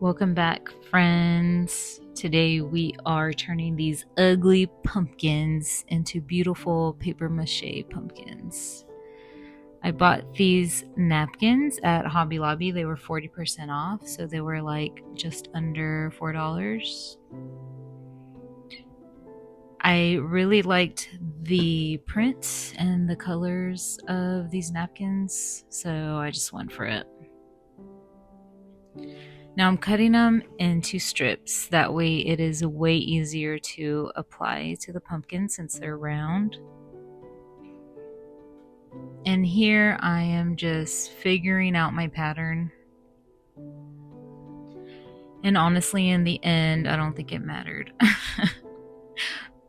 Welcome back, friends. Today we are turning these ugly pumpkins into beautiful paper mache pumpkins. I bought these napkins at Hobby Lobby. They were 40% off, so they were like just under $4. I really liked the prints and the colors of these napkins, so I just went for it. Now I'm cutting them into strips. That way it is way easier to apply to the pumpkin since they're round. And here I am just figuring out my pattern. And honestly, in the end, I don't think it mattered.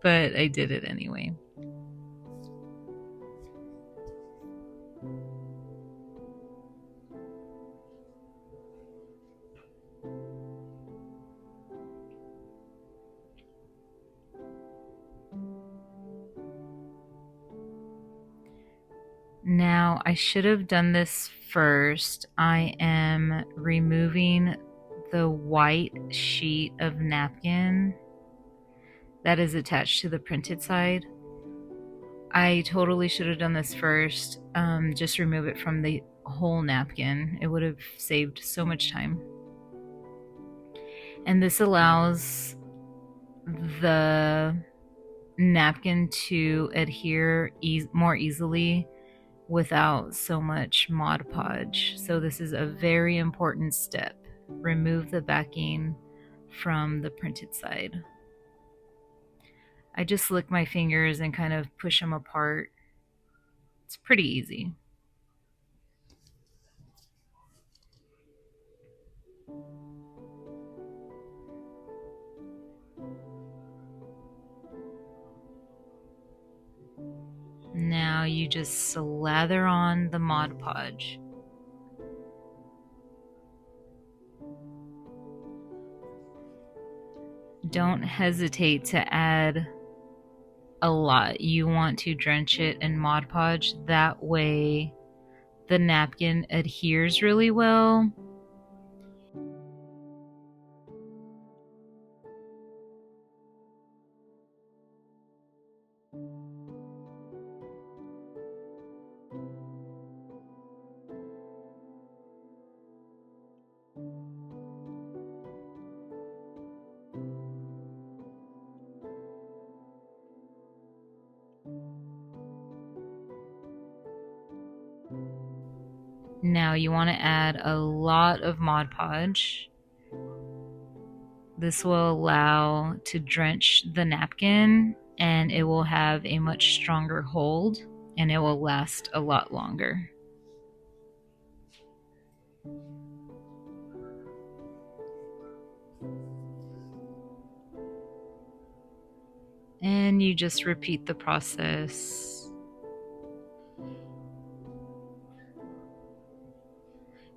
But I did it anyway. Now, I should have done this first. I am removing the white sheet of napkin that is attached to the printed side. I totally should have done this first. Just remove it from the whole napkin. It would have saved so much time. And this allows the napkin to adhere more easily without so much Mod Podge. So this is a very important step. Remove the backing from the printed side. I just lick my fingers and kind of push them apart. It's pretty easy. Now you just slather on the Mod Podge. Don't hesitate to add a lot. You want to drench it in Mod Podge. That way the napkin adheres really well. Now you want to add a lot of Mod Podge. This will allow to drench the napkin and it will have a much stronger hold and it will last a lot longer. And you just repeat the process.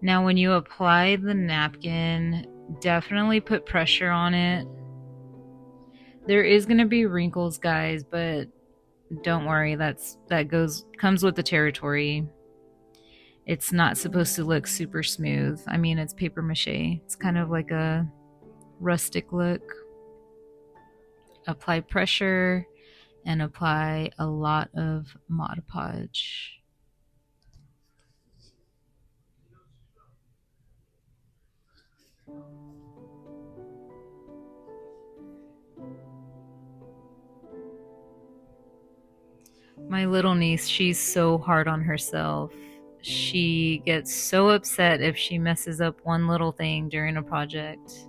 Now when you apply the napkin, definitely put pressure on it. There is going to be wrinkles, guys, but don't worry, comes with the territory. It's not supposed to look super smooth. I mean, it's paper mache. It's kind of like a rustic look. Apply pressure and apply a lot of Mod Podge. My little niece, she's so hard on herself. She gets so upset if she messes up one little thing during a project.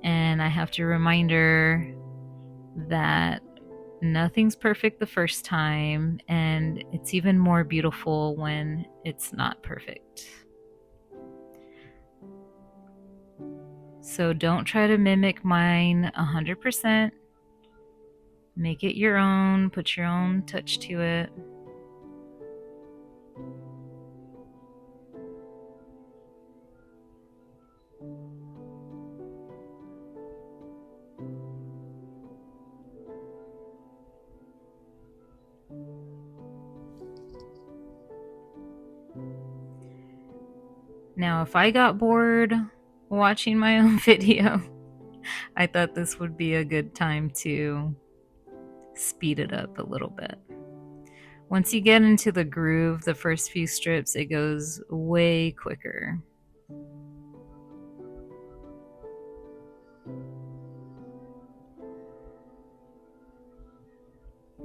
And I have to remind her that nothing's perfect the first time, and it's even more beautiful when it's not perfect. So don't try to mimic mine 100%. Make it your own, put your own touch to it. Now, if I got bored, watching my own video, I thought this would be a good time to speed it up a little bit. Once you get into the groove, the first few strips, it goes way quicker.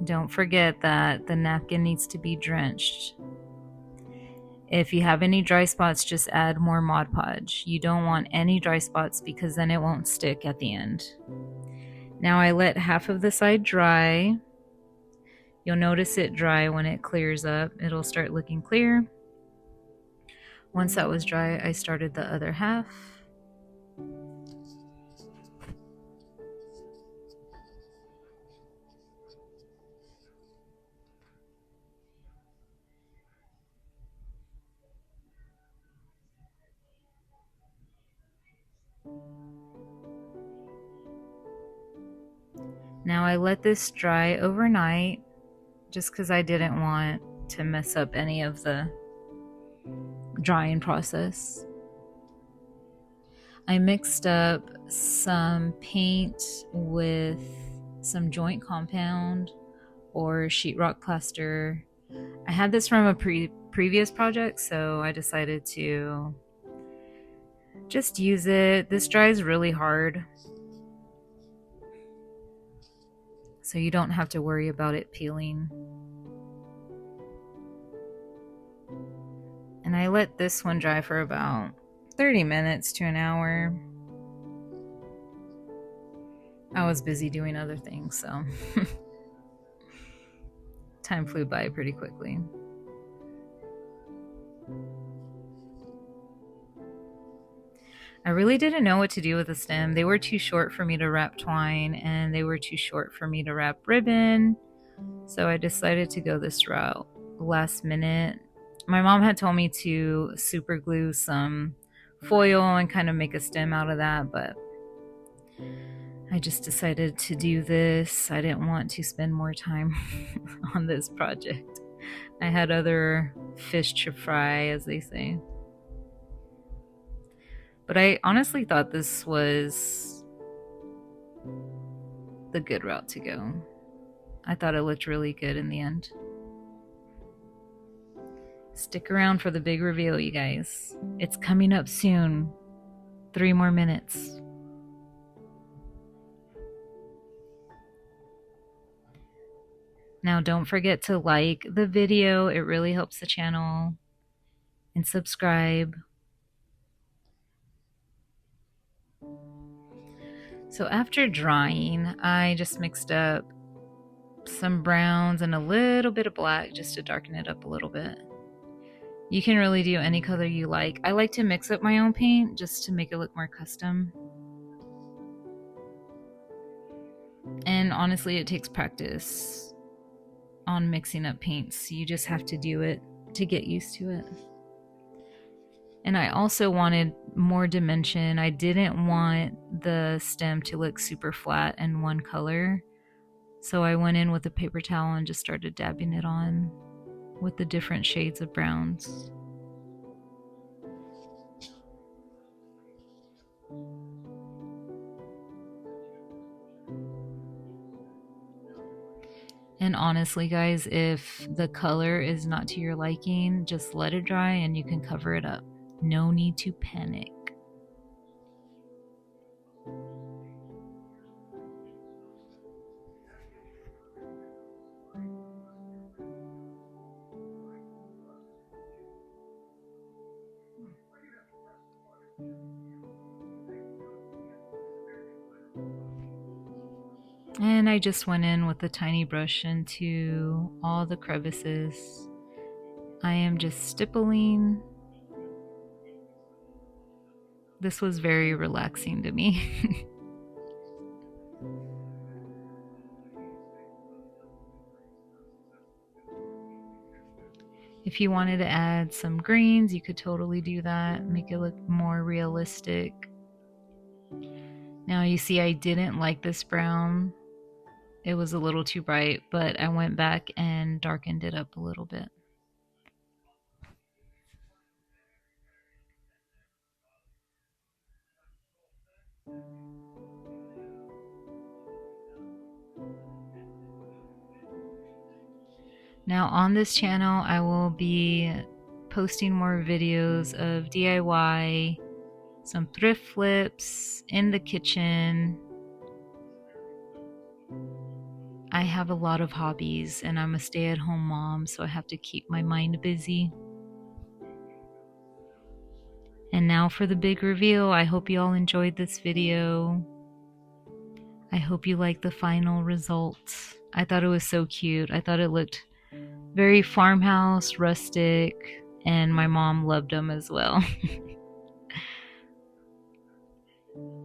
Don't forget that the napkin needs to be drenched. If you have any dry spots, just add more Mod Podge. You don't want any dry spots because then it won't stick at the end. Now I let half of the side dry. You'll notice it dry when it clears up. It'll start looking clear. Once that was dry, I started the other half. Now I let this dry overnight just because I didn't want to mess up any of the drying process. I mixed up some paint with some joint compound or sheetrock plaster. I had this from a previous project, so I decided to just use it. This dries really hard, so you don't have to worry about it peeling. And I let this one dry for about 30 minutes to an hour. I was busy doing other things, so time flew by pretty quickly. I really didn't know what to do with the stem. They were too short for me to wrap twine, and they were too short for me to wrap ribbon. So I decided to go this route last minute. My mom had told me to super glue some foil and kind of make a stem out of that, but I just decided to do this. I didn't want to spend more time on this project. I had other fish to fry, as they say. But I honestly thought this was the good route to go. I thought it looked really good in the end. Stick around for the big reveal, you guys. It's coming up soon. 3 more minutes. Now don't forget to like the video. It really helps the channel. And subscribe. So after drying, I just mixed up some browns and a little bit of black just to darken it up a little bit. You can really do any color you like. I like to mix up my own paint just to make it look more custom. And honestly, it takes practice on mixing up paints. You just have to do it to get used to it. And I also wanted more dimension. I didn't want the stem to look super flat in one color. So I went in with a paper towel and just started dabbing it on with the different shades of browns. And honestly, guys, if the color is not to your liking, just let it dry and you can cover it up. No need to panic. And I just went in with a tiny brush into all the crevices. I am just stippling. This was very relaxing to me. If you wanted to add some greens, you could totally do that, make it look more realistic. Now you see I didn't like this brown. It was a little too bright, but I went back and darkened it up a little bit. Now on this channel, I will be posting more videos of DIY, some thrift flips in the kitchen. I have a lot of hobbies and I'm a stay-at-home mom, so I have to keep my mind busy. And now for the big reveal. I hope you all enjoyed this video. I hope you like the final result. I thought it was so cute. I thought it looked very farmhouse, rustic, and my mom loved them as well.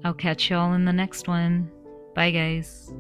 I'll catch y'all in the next one. Bye, guys.